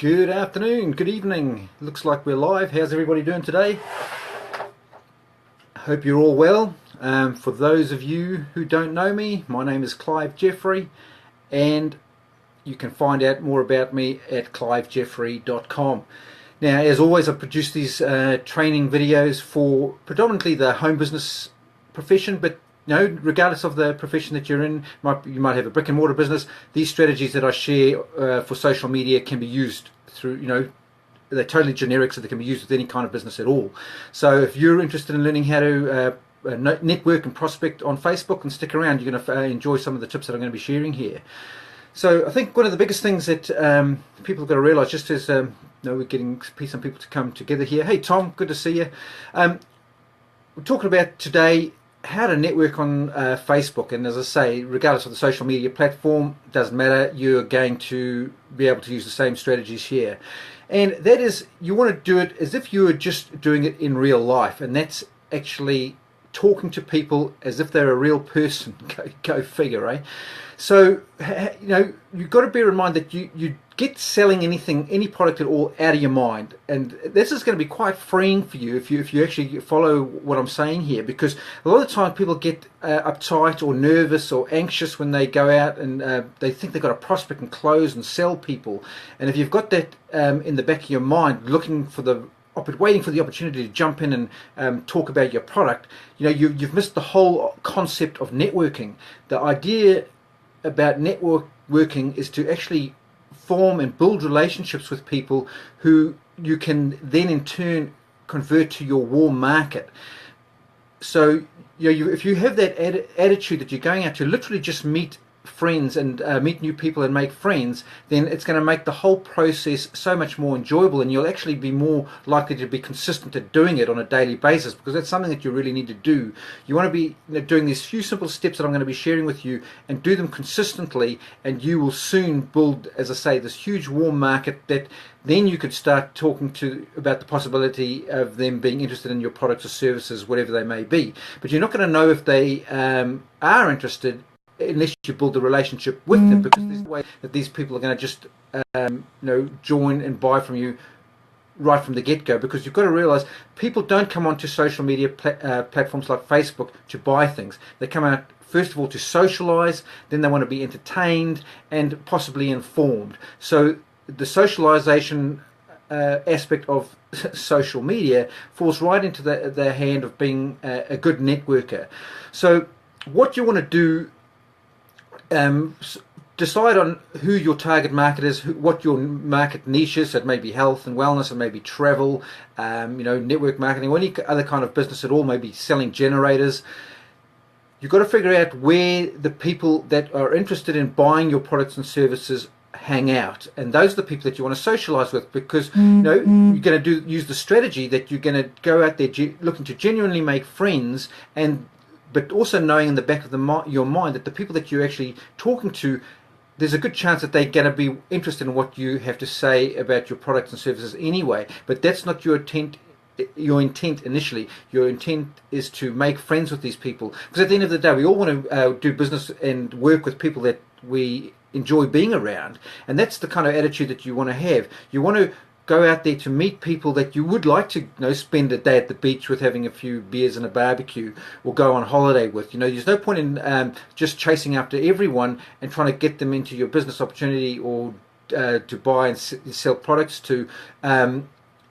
Good afternoon, good evening. Looks like we're live. How's everybody doing today? Hope you're all well. For those of you who don't know me, my name is Clive Jeffrey, and you can find out more about me at clivejeffrey.com. Now, as always, I produce these training videos for predominantly the home business profession, but regardless of the profession that you're in, you might have a brick and mortar business. These strategies that I share for social media can be used through, they're totally generic, so they can be used with any kind of business at all. So if you're interested in learning how to network and prospect on Facebook, and stick around, you're going to enjoy some of the tips that I'm going to be sharing here. So I think one of the biggest things that people have got to realise, just as we're getting some people to come together here. Hey Tom, good to see you. We're talking about today how to network on Facebook, and as I say, regardless of the social media platform, doesn't matter, you're going to be able to use the same strategies here. And that is, you want to do it as if you were just doing it in real life, and that's actually talking to people as if they're a real person. Go figure, eh? So you've got to bear in mind that you get selling any product at all out of your mind, and this is going to be quite freeing for you if you actually follow what I'm saying here, because a lot of the time people get uptight or nervous or anxious when they go out and they think they've got to prospect and close and sell people. And if you've got that in the back of your mind, waiting for the opportunity to jump in and talk about your product, you've missed the whole concept of networking. The idea about networking is to actually form and build relationships with people who you can then in turn convert to your warm market. So if you have that attitude that you're going out to literally just meet friends and meet new people and make friends, then it's going to make the whole process so much more enjoyable, and you'll actually be more likely to be consistent at doing it on a daily basis, because that's something that you really need to do. You want to be doing these few simple steps that I'm going to be sharing with you, and do them consistently, and you will soon build, as I say, this huge warm market that then you could start talking to about the possibility of them being interested in your products or services, whatever they may be. But you're not going to know if they are interested unless you build a relationship with them, because there's no way that these people are going to just join and buy from you right from the get-go. Because you've got to realize, people don't come onto social media platforms like Facebook to buy things. They come out first of all to socialize, then they want to be entertained and possibly informed. So the socialization aspect of social media falls right into the hand of being a good networker. So what you want to do, decide on who your target market is, what your market niche is. So it may be health and wellness, it may be travel, network marketing, or any other kind of business at all, maybe selling generators. You've got to figure out where the people that are interested in buying your products and services hang out, and those are the people that you want to socialize with, because you're going to use the strategy that you're going to go out there looking to genuinely make friends, but also knowing in the back of your mind that the people that you're actually talking to, there's a good chance that they're going to be interested in what you have to say about your products and services anyway. But that's not your intent. Your intent initially, your intent is to make friends with these people, because at the end of the day, we all want to do business and work with people that we enjoy being around, and that's the kind of attitude that you want to have. You want to go out there to meet people that you would like to spend a day at the beach with, having a few beers and a barbecue, or go on holiday with. There's no point in just chasing after everyone and trying to get them into your business opportunity or to buy and sell products to.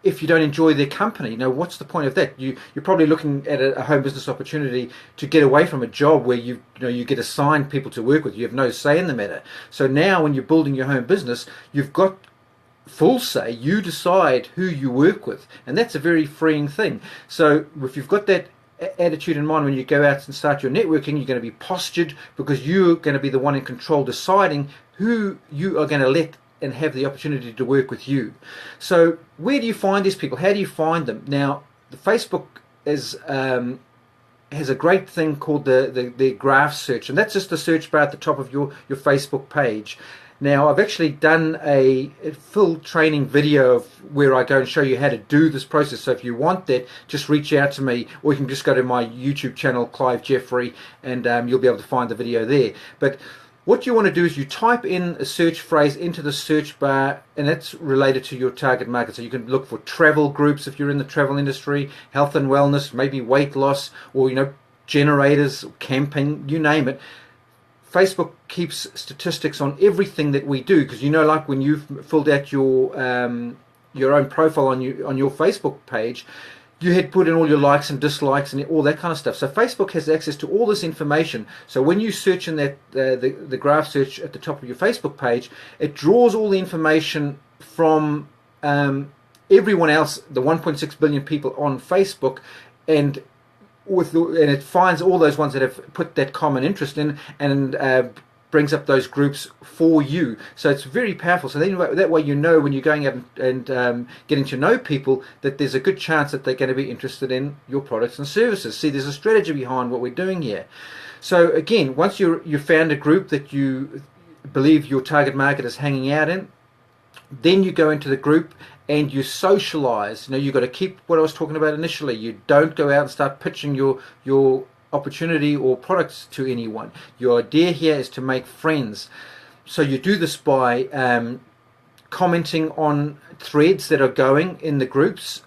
If you don't enjoy their company, what's the point of that? You're probably looking at a home business opportunity to get away from a job where you get assigned people to work with. You have no say in the matter. So now, when you're building your home business, you've got full say. You decide who you work with, and that's a very freeing thing. So if you've got that attitude in mind when you go out and start your networking, you're going to be postured, because you're going to be the one in control, deciding who you are going to let and have the opportunity to work with you. So where do you find these people? How do you find them? Now, the Facebook has a great thing called the graph search, and that's just a search bar at the top of your Facebook page. Now, I've actually done a full training video of where I go and show you how to do this process. So if you want that, just reach out to me, or you can just go to my YouTube channel, Clive Jeffrey, and you'll be able to find the video there. But What you want to do is you type in a search phrase into the search bar, and that's related to your target market. So you can look for travel groups if you're in the travel industry, health and wellness, maybe weight loss, or generators, camping, you name it. Facebook keeps statistics on everything that we do, because like when you've filled out your own profile on your Facebook page, you had put in all your likes and dislikes and all that kind of stuff. So Facebook has access to all this information. So when you search in that the graph search at the top of your Facebook page, it draws all the information from everyone else, the 1.6 billion people on Facebook, and it finds all those ones that have put that common interest in, and brings up those groups for you. So it's very powerful. So then that way when you're going out and getting to know people, that there's a good chance that they're going to be interested in your products and services. See, there's a strategy behind what we're doing here. So again, once you've found a group that you believe your target market is hanging out in, then you go into the group and you socialize. You've got to keep what I was talking about initially. You don't go out and start pitching your opportunity or products to anyone. Your idea here is to make friends. So you do this by commenting on threads that are going in the groups,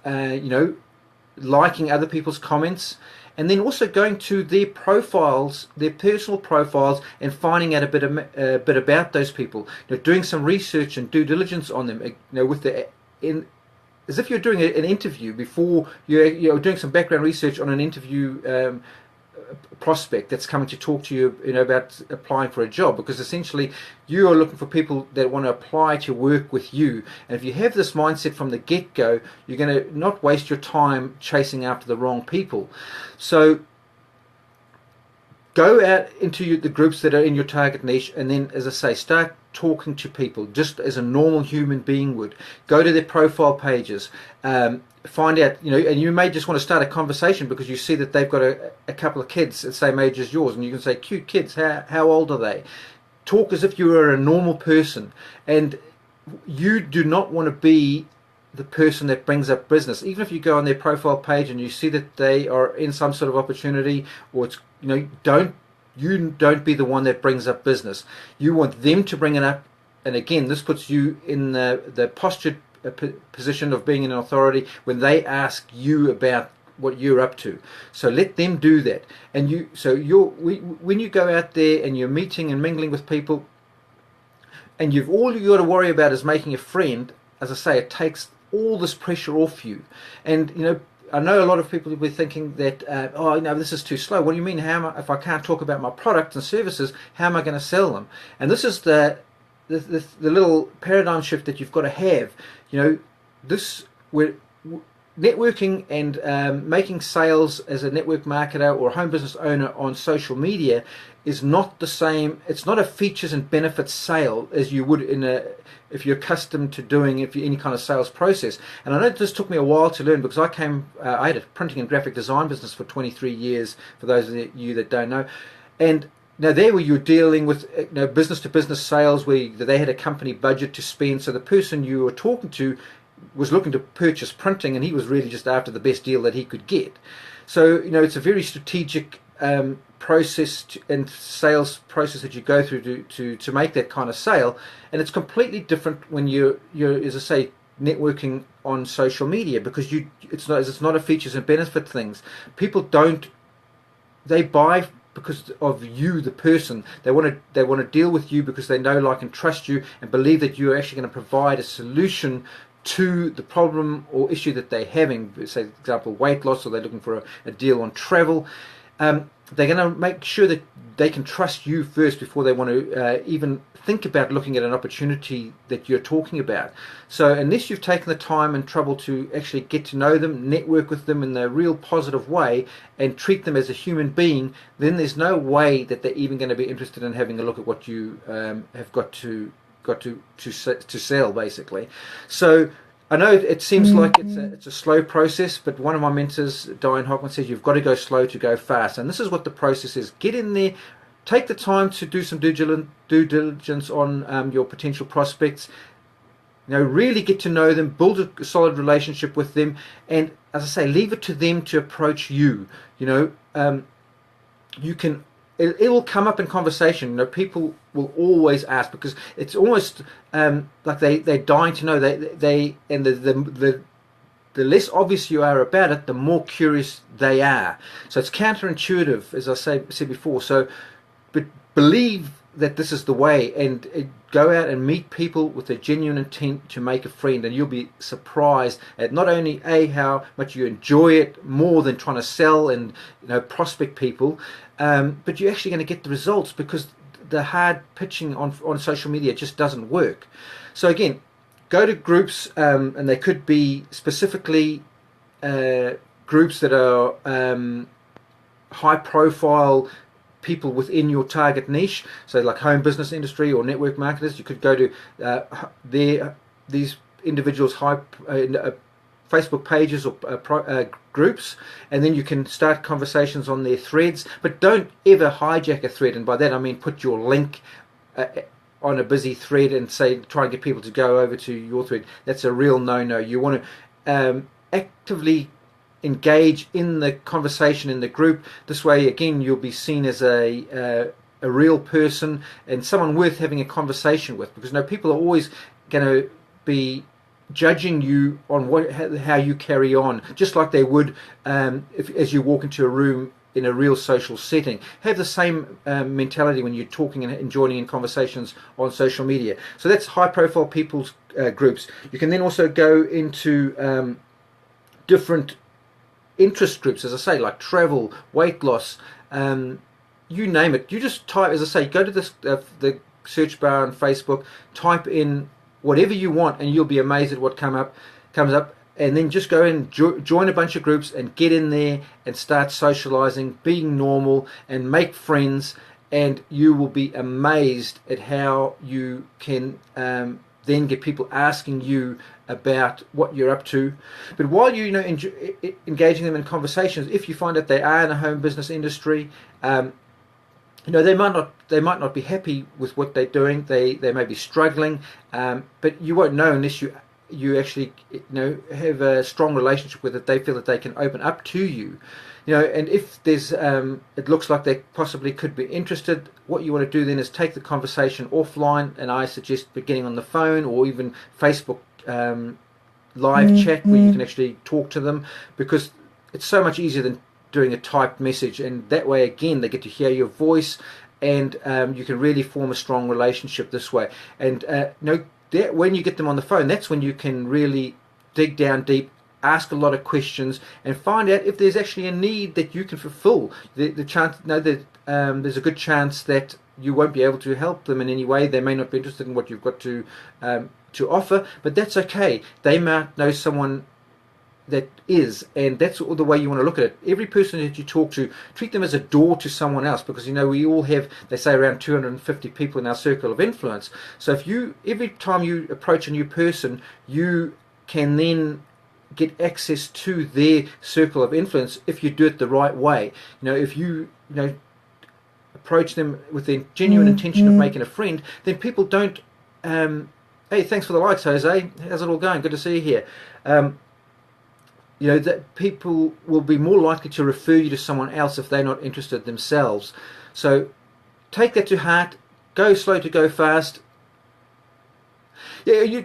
liking other people's comments, and then also going to their profiles, their personal profiles, and finding out a bit about those people. Doing some research and due diligence on them. As if you're doing an interview before you're doing some background research on an interview prospect that's coming to talk to you, about applying for a job, because essentially you are looking for people that want to apply to work with you. And if you have this mindset from the get-go, you're going to not waste your time chasing after the wrong people. So go out into the groups that are in your target niche, and then, as I say, start talking to people just as a normal human being would. Go to their profile pages, find out, and you may just want to start a conversation because you see that they've got a couple of kids the same age as yours, and you can say, cute kids, how old are they? Talk as if you were a normal person, and you do not want to be the person that brings up business. Even if you go on their profile page and you see that they are in some sort of opportunity, or it's, don't be the one that brings up business. You want them to bring it up, and again, this puts you in the postured position of being an authority when they ask you about what you're up to. So let them do that. And when you go out there and you're meeting and mingling with people, and all you've got to worry about is making a friend, as I say, it takes all this pressure off you. And I know a lot of people will be thinking that, this is too slow. What do you mean? If I can't talk about my products and services, how am I going to sell them? And this is the little paradigm shift that you've got to have. Networking and making sales as a network marketer or a home business owner on social media is not the same. It's not a features and benefits sale as you would if you're accustomed to doing any kind of sales process. And I know this took me a while to learn, because I had a printing and graphic design business for 23 years, for those of you that don't know. And now there where you're dealing with business to business sales, where they had a company budget to spend, so the person you were talking to was looking to purchase printing, and he was really just after the best deal that he could get. So it's a very strategic process and sales process that you go through to make that kind of sale, and it's completely different when you're as I say, networking on social media, because it's not a features and benefit things. People they buy because of you, the person. They want to deal with you because they know, like, and trust you, and believe that you're actually going to provide a solution to the problem or issue that they're having. Say, for example, weight loss, or they're looking for a deal on travel. They're going to make sure that they can trust you first before they want to even think about looking at an opportunity that you're talking about. So unless you've taken the time and trouble to actually get to know them, network with them in a real positive way, and treat them as a human being, then there's no way that they're even going to be interested in having a look at what you have got to sell, basically. So I know it seems like it's a slow process, but one of my mentors, Diane Hockman, says you've got to go slow to go fast. And this is what the process is. Get in there, take the time to do some due diligence on your potential prospects. Really get to know them, build a solid relationship with them, and, as I say, leave it to them to approach you. You can it will come up in conversation. You know, people will always ask, because it's almost like they're dying to know. They and the less obvious you are about it, the more curious they are. So it's counterintuitive, as I said before. So, but believe that this is the way, and go out and meet people with a genuine intent to make a friend, and you'll be surprised at not only how much you enjoy it more than trying to sell and, you know, prospect people, but you're actually going to get the results, because the hard pitching on social media just doesn't work. So again, go to groups, and they could be specifically groups that are high profile people within your target niche, so like home business industry or network marketers. You could go to these individuals' Facebook pages or groups, and then you can start conversations on their threads. But don't ever hijack a thread, and by that I mean put your link on a busy thread and say, try and get people to go over to your thread. That's a real no-no. You want to actively engage in the conversation in the group. This way, again, you'll be seen as a real person and someone worth having a conversation with, because, you know, people are always going to be judging you on how you carry on, just like they would as you walk into a room in a real social setting. Have the same mentality when you're talking and joining in conversations on social media. So that's high profile people's groups. You can then also go into different interest groups, as I say, like travel, weight loss, you name it. You just type, as I say, go to this the search bar on Facebook, type in whatever you want, and you'll be amazed at what comes up. And then just go and join a bunch of groups and get in there and start socializing, being normal, and make friends, and you will be amazed at how you can then get people asking you about what you're up to. But while you know engaging them in conversations, if you find that they are in the home business industry, you know, they might not be happy with what they're doing. They may be struggling, but you won't know unless you actually, you know, have a strong relationship with it. They feel that they can open up to you, you know. And if there's it looks like they possibly could be interested, what you want to do then is take the conversation offline, and I suggest beginning on the phone or even Facebook live chat, where you can actually talk to them, because it's so much easier than doing a typed message. And that way, again, they get to hear your voice, and you can really form a strong relationship this way. And you know, when you get them on the phone, that's when you can really dig down deep, ask a lot of questions, and find out if there's actually a need that you can fulfill. The chance, you know, that there's a good chance that you won't be able to help them in any way. They may not be interested in what you've got to offer, but that's okay. They might know someone that is, and that's the way you want to look at it. Every person that you talk to, treat them as a door to someone else, because, you know, we all have, they say, around 250 people in our circle of influence. So if every time you approach a new person, you can then get access to their circle of influence if you do it the right way. You know, if you approach them with the genuine intention of making a friend, then people don't hey, thanks for the likes, Jose, how's it all going, good to see you here. You know, that people will be more likely to refer you to someone else if they're not interested themselves. So take that to heart. Go slow to go fast. Yeah,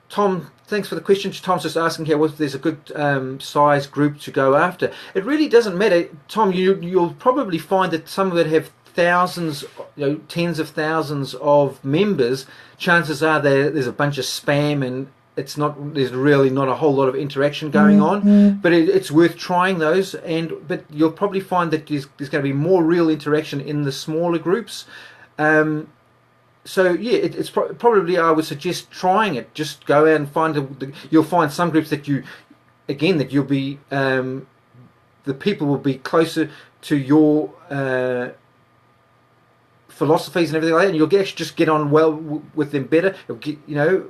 Tom, thanks for the question. Tom's just asking here whether there's a good size group to go after. It really doesn't matter, Tom. You'll probably find that some of it have thousands, you know, tens of thousands of members. Chances are there's a bunch of spam, and there's really not a whole lot of interaction going on, but it's worth trying those. But you'll probably find that there's going to be more real interaction in the smaller groups. So yeah, it's probably, I would suggest trying it. Just go out and find you'll find some groups that you'll be the people will be closer to your philosophies and everything like that, and you'll actually just get on well with them better,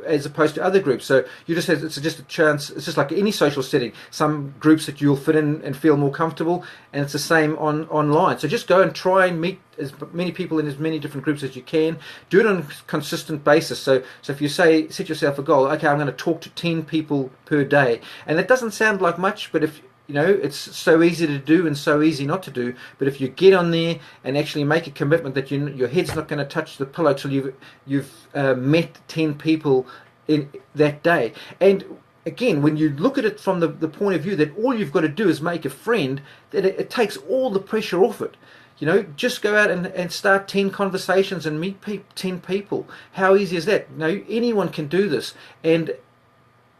as opposed to other groups. So it's just a chance. It's just like any social setting. Some groups that you'll fit in and feel more comfortable, and it's the same online. So just go and try and meet as many people in as many different groups as you can. Do it on a consistent basis. So if you set yourself a goal, okay, I'm going to talk to 10 people per day, and that doesn't sound like much, but if you know, it's so easy to do and so easy not to do. But if you get on there and actually make a commitment that your head's not going to touch the pillow till you've met 10 people in that day. And again, when you look at it from the point of view that all you've got to do is make a friend, that it takes all the pressure off it. You know, just go out and start 10 conversations and meet 10 people. How easy is that? You know, anyone can do this. And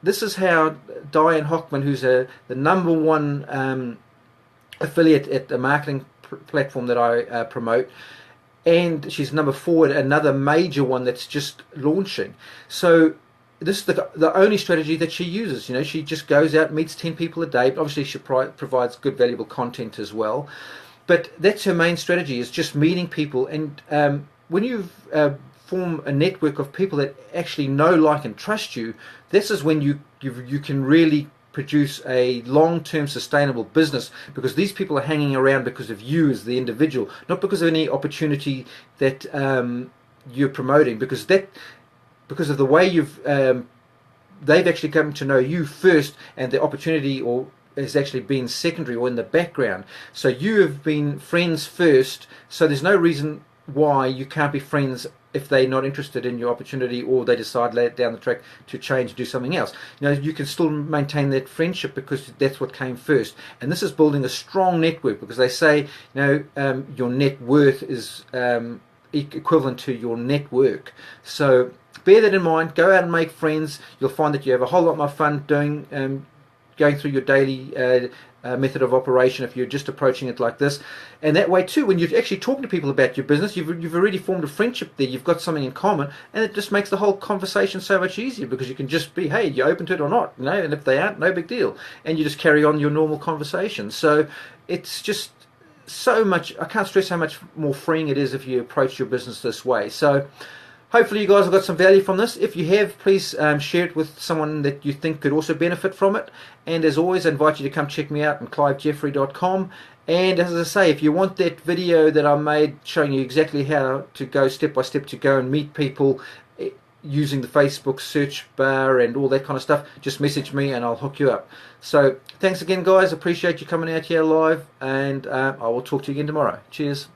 this is how Diane Hockman, who's the #1 affiliate at the marketing platform that I promote, and she's #4 at another major one that's just launching. So this is the only strategy that she uses. You know, she just goes out, meets 10 people a day. Obviously, she provides good, valuable content as well. But that's her main strategy, is just meeting people. And when you form a network of people that actually know, like, and trust you, this is when you can really produce a long-term sustainable business, because these people are hanging around because of you as the individual, not because of any opportunity that you're promoting, because of the way they've actually come to know you first, and the opportunity has actually been secondary or in the background. So you have been friends first, so there's no reason why you can't be friends if they're not interested in your opportunity, or they decide later down the track to change and do something else. You know, you can still maintain that friendship because that's what came first. And this is building a strong network, because they say, you know, your net worth is equivalent to your network. So bear that in mind. Go out and make friends. You'll find that you have a whole lot more fun going through your daily method of operation if you're just approaching it like this. And that way too, when you're actually talking to people about your business, you've already formed a friendship there. You've got something in common, and it just makes the whole conversation so much easier, because you can just be, hey, you open to it or not, you know, and if they aren't, no big deal, and you just carry on your normal conversation. So it's just so much, I can't stress how much more freeing it is if you approach your business this way. So hopefully you guys have got some value from this. If you have, please share it with someone that you think could also benefit from it. And as always, I invite you to come check me out on clivejeffrey.com. And as I say, if you want that video that I made showing you exactly how to go step by step to go and meet people using the Facebook search bar and all that kind of stuff, just message me and I'll hook you up. So thanks again, guys. Appreciate you coming out here live, and I will talk to you again tomorrow. Cheers.